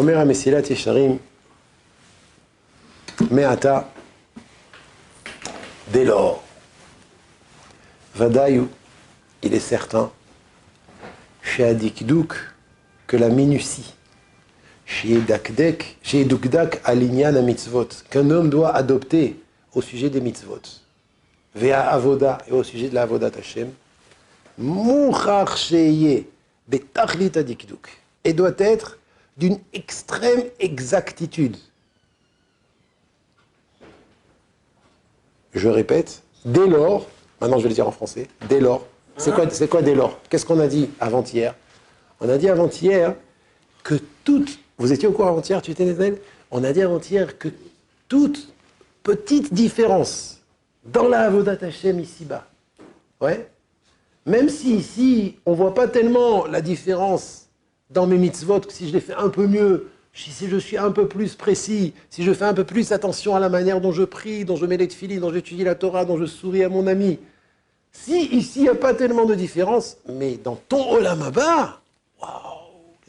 Omer HaMesilat Yesharim, Me'ata, dès lors, Vadayu, il est certain, chez Adikdouk, que la minutie, chez Edukdak Alinyan à mitzvot, qu'un homme doit adopter au sujet des mitzvot, Vea Avoda, et au sujet de la Avodat Hashem, Mouchar Sheye, Betachlit Adikdouk, et doit être d'une extrême exactitude. Je répète, dès lors, maintenant je vais le dire en français, dès lors, c'est quoi dès lors? Qu'est-ce qu'on a dit avant-hier? On a dit avant-hier que toute, vous étiez au courant avant-hier, tu étais Nézanel? On a dit avant-hier que toute petite différence dans la Avodat Hashem ici-bas, ouais, même si ici on ne voit pas tellement la différence dans mes mitzvot, que si je les fais un peu mieux, si je suis un peu plus précis, si je fais un peu plus attention à la manière dont je prie, dont je mets les tefilines, dont j'étudie la Torah, dont je souris à mon ami, si ici il n'y a pas tellement de différence, mais dans ton Olam Haba, waouh,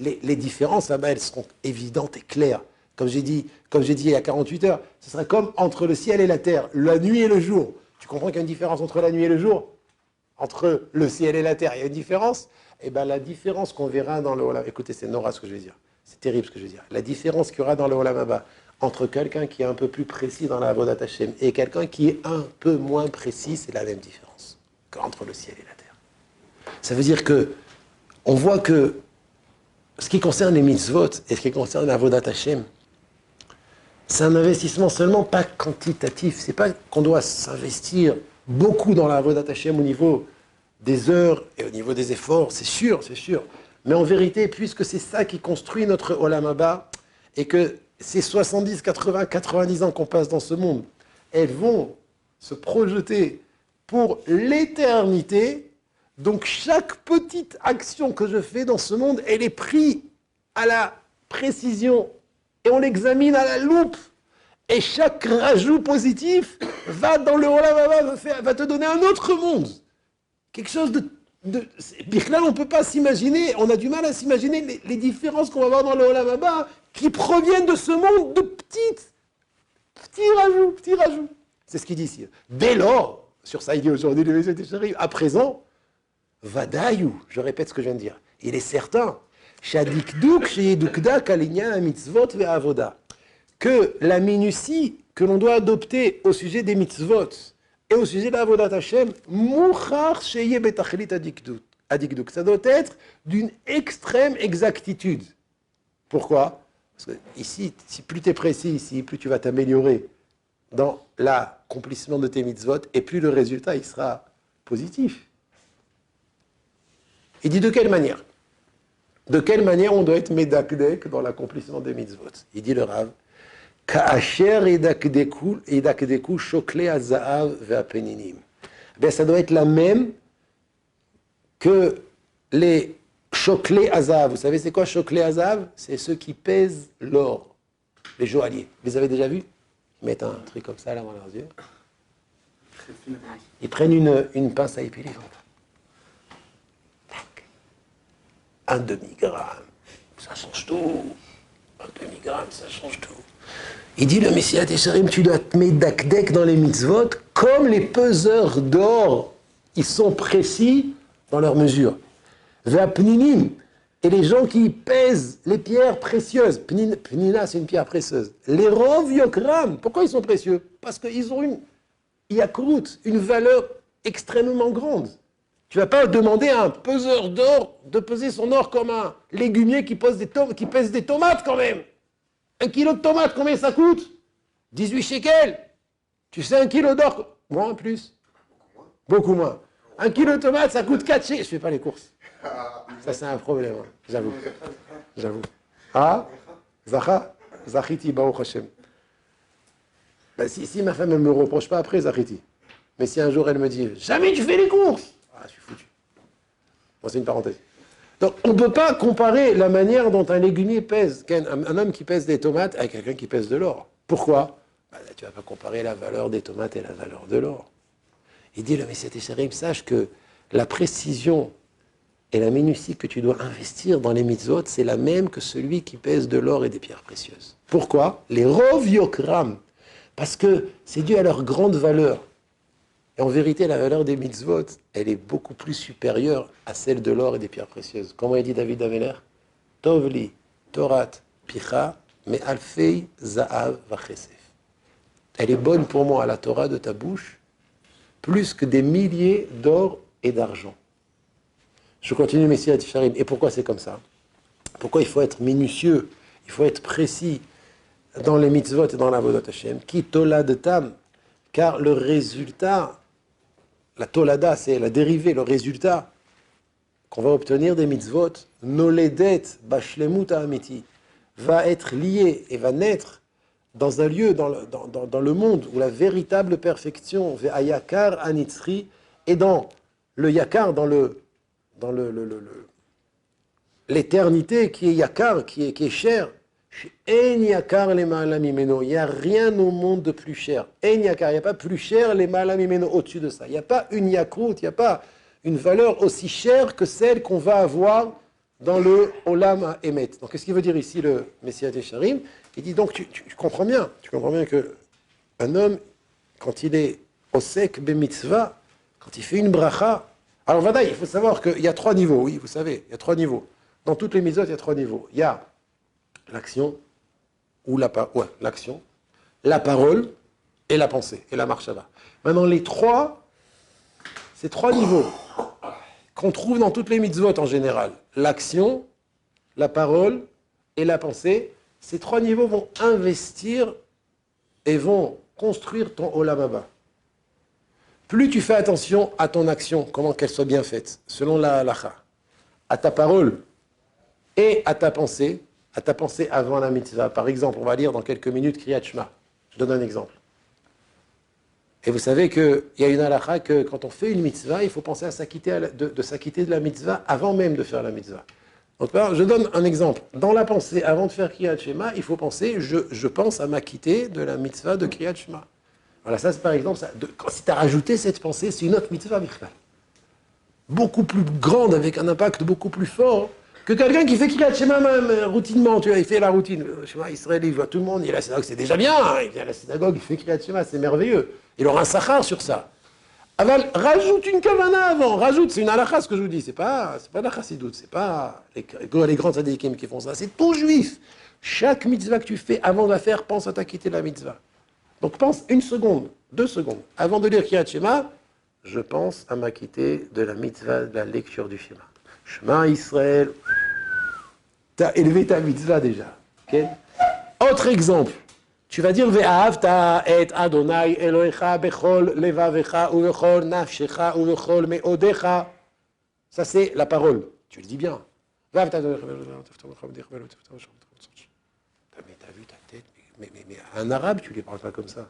les différences là-bas elles seront évidentes et claires. Comme j'ai dit il y a 48 heures, ce sera comme entre le ciel et la terre, la nuit et le jour. Tu comprends qu'il y a une différence entre la nuit et le jour? Entre le ciel et la terre, il y a une différence? Eh bien, la différence qu'on verra dans le Olam... Écoutez, c'est Nora ce que je vais dire. C'est terrible ce que je vais dire. La différence qu'il y aura dans le Olam Haba entre quelqu'un qui est un peu plus précis dans la Avodat Hashem et quelqu'un qui est un peu moins précis, c'est la même différence qu'entre le ciel et la terre. Ça veut dire que on voit que ce qui concerne les mitzvot et ce qui concerne la Avodat Hashem, c'est un investissement seulement pas quantitatif. C'est pas qu'on doit s'investir beaucoup dans la Avodat Hashem au niveau des heures et au niveau des efforts, c'est sûr. Mais en vérité, puisque c'est ça qui construit notre Olam Haba, et que ces 70, 80, 90 ans qu'on passe dans ce monde, elles vont se projeter pour l'éternité, donc chaque petite action que je fais dans ce monde, elle est prise à la précision, et on l'examine à la loupe, et chaque rajout positif va dans le Olam Haba, va te donner un autre monde. Quelque chose de... Là, on ne peut pas s'imaginer, on a du mal à s'imaginer les différences qu'on va avoir dans le Olam Haba qui proviennent de ce monde de petits rajouts. C'est ce qu'il dit ici. Dès lors, sur ça il dit aujourd'hui, le Messie Técharim, à présent, Vadayu, je répète ce que je viens de dire, il est certain, Shadikdouk, Sheyedukdak, Alinyan, Mitzvot, Ve'avoda, que la minutie que l'on doit adopter au sujet des mitzvot, et au sujet de la Avodat Hashem, Mouchar Sheye Betachlit Adikdouk. Ça doit être d'une extrême exactitude. Pourquoi? Parce que ici, si plus tu es précis ici, plus tu vas t'améliorer dans l'accomplissement de tes mitzvot, et plus le résultat il sera positif. Il dit de quelle manière? De quelle manière on doit être médakdek dans l'accomplissement des mitzvot? Il dit le Rav, Ka'asher idakdeku shokle hazaav ve'apeninim. Ben, ça doit être la même que les shokle hazav. Vous savez c'est quoi shokle hazav? C'est ceux qui pèsent l'or, les joailliers. Vous les avez déjà vus? Ils mettent un truc comme ça là dans leurs yeux. Ils prennent une pince à épiler. Un demi-gramme, ça change tout. Un demi-gramme, ça change tout. Il dit, le Messie Técharim, tu dois te mettre dakdek dans les mitzvot, comme les peseurs d'or, ils sont précis dans leur mesure. Ve'apninim, et les gens qui pèsent les pierres précieuses, pnina c'est une pierre précieuse, les rov yokram, pourquoi ils sont précieux? Parce qu'ils ont une yakrut, une valeur extrêmement grande. Tu ne vas pas demander à un peseur d'or de peser son or comme un légumier qui pèse des tomates quand même. 1 kilo de tomates, combien ça coûte? 18 shekels. Tu sais, 1 kilo d'or, moins, plus? Beaucoup moins. 1 kilo de tomates, ça coûte 4 shekels. Je ne fais pas les courses. Ça, c'est un problème, hein. J'avoue. Ah? Zacha? Zachiti, Baruch Hashem. Ben, si ma femme ne me reproche pas après, Zachiti. Mais si un jour elle me dit, jamais tu fais les courses. Ah, je suis foutu. Bon, c'est une parenthèse. Donc, on ne peut pas comparer la manière dont un légumier pèse, un homme qui pèse des tomates avec quelqu'un qui pèse de l'or. Pourquoi? Ben là, tu ne vas pas comparer la valeur des tomates et la valeur de l'or. Il dit, le Messie Técharim, sache que la précision Et la minutie que tu dois investir dans les mitzvot, c'est la même que celui qui pèse de l'or et des pierres précieuses. Pourquoi? Les rov yokram. Parce que c'est dû à leur grande valeur. Et en vérité, la valeur des mitzvot, elle est beaucoup plus supérieure à celle de l'or et des pierres précieuses. Comment a dit David Ameler? Tovli, Torat, Picha, mais alfei, Za'av, Vachesef. Elle est bonne pour moi à la Torah de ta bouche, plus que des milliers d'or et d'argent. Je continue, Messiah Ticharim. Et pourquoi c'est comme ça? Pourquoi il faut être minutieux? Il faut être précis dans les mitzvot et dans la Avodat Hashem. Ki tolad tam, car le résultat, la tolada, c'est la dérivée, le résultat qu'on va obtenir des mitzvot, noledet bashlemut amiti, va être lié et va naître dans un lieu, dans le monde où la véritable perfection, ve'ayakar anitzri, et dans le yakar, dans l'éternité qui est yakar, qui est cher. En yakar les ma'alamimeno. Il n'y a rien au monde de plus cher. En yakar, il n'y a pas plus cher les ma'alamimeno au-dessus de ça. Il n'y a pas une yakrout, il n'y a pas une valeur aussi chère que celle qu'on va avoir dans le Olam Emet. Donc, qu'est-ce qu'il veut dire ici le Messiah Tesharim? Il dit donc, tu comprends bien que un homme, quand il est osek b'mitzvah, quand il fait une bracha, alors Vadaï, il faut savoir qu'il y a 3 niveaux, oui, vous savez, il y a 3 niveaux. Dans toutes les mitzvot, il y a 3 niveaux. Il y a l'action, ou l'action, la parole et la pensée, et la marshava. Maintenant, ces 3 niveaux qu'on trouve dans toutes les mitzvot en général, l'action, la parole et la pensée, ces 3 niveaux vont investir et vont construire ton olam haba. Plus tu fais attention à ton action, comment qu'elle soit bien faite, selon la halacha, à ta parole et à ta pensée avant la mitzvah. Par exemple, on va lire dans quelques minutes Kriyat Shema. Je donne un exemple. Et vous savez qu'il y a une halacha que quand on fait une mitzvah, il faut penser à s'acquitter de s'acquitter de la mitzvah avant même de faire la mitzvah. Donc, je donne un exemple. Dans la pensée, avant de faire Kriyat Shema, il faut penser, je pense à m'acquitter de la mitzvah de Kriyat Shema. Voilà, ça c'est par exemple, si tu as rajouté cette pensée, c'est une autre mitzvah Birkat. Beaucoup plus grande, avec un impact beaucoup plus fort que quelqu'un qui fait Kriyat Shema même routinement. Tu vois, il fait la routine. Shema Israël, il voit tout le monde, il est à la synagogue, c'est déjà bien. Il vient à la synagogue, il fait Kriyat Shema, c'est merveilleux. Il aura un sachar sur ça. Aval, rajoute une kavana avant, c'est une halakha ce que je vous dis, c'est pas la chassidoute, c'est pas les grands tzadikim qui font ça, c'est tout juif. Chaque mitzvah que tu fais avant de la faire, pense à t'acquitter de la mitzvah. Donc pense 1 seconde, 2 secondes, avant de lire Kriyat Shema, je pense à m'acquitter de la mitzvah de la lecture du Shema. Shema Israël, t'as élevé ta mitzvah déjà. Okay? Autre exemple. Tu vas dire Ve'ahavta et Adonai Elohecha bechol levavecha uvechol nafshecha uvechol meodecha. Ça c'est la parole. Tu le dis bien. Mais t'as vu ta tête. Mais un arabe, tu ne les parles pas comme ça.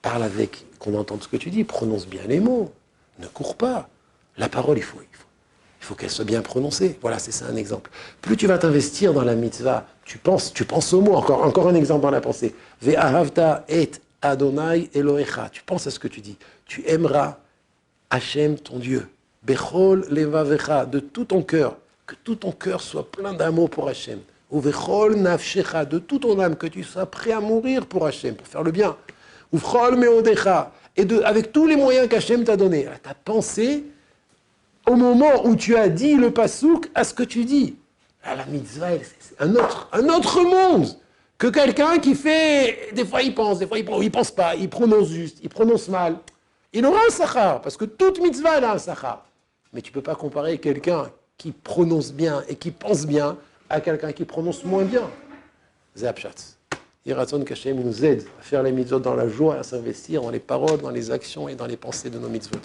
Parle avec, qu'on entende ce que tu dis. Prononce bien les mots. Ne cours pas. La parole, il faut qu'elle soit bien prononcée. Voilà, c'est ça un exemple. Plus tu vas t'investir dans la mitzvah, tu penses au mot. Encore un exemple dans la pensée. Ve'ahavta et Adonai Elohecha. Tu penses à ce que tu dis. Tu aimeras Hachem, ton Dieu. Bechol levavecha, de tout ton cœur. Que tout ton cœur soit plein d'amour pour Hachem. Ou vechol nafshecha, de toute ton âme, que tu sois prêt à mourir pour Hachem, pour faire le bien. Ou vechol meodecha, et avec tous les moyens qu'Hachem t'a donné. Ta pensée, au moment où tu as dit le pasouk, à ce que tu dis. La mitzvah, c'est un autre monde que quelqu'un qui fait, des fois il pense, des fois il pense pas, il prononce juste, il prononce mal. Il aura un sachar, parce que toute mitzvah elle a un sachar. Mais tu ne peux pas comparer quelqu'un qui prononce bien et qui pense bien à quelqu'un qui prononce moins bien. Zéapchatz. Yiratzon Kashem nous aide à faire les mitzvot dans la joie, à s'investir dans les paroles, dans les actions et dans les pensées de nos mitzvot.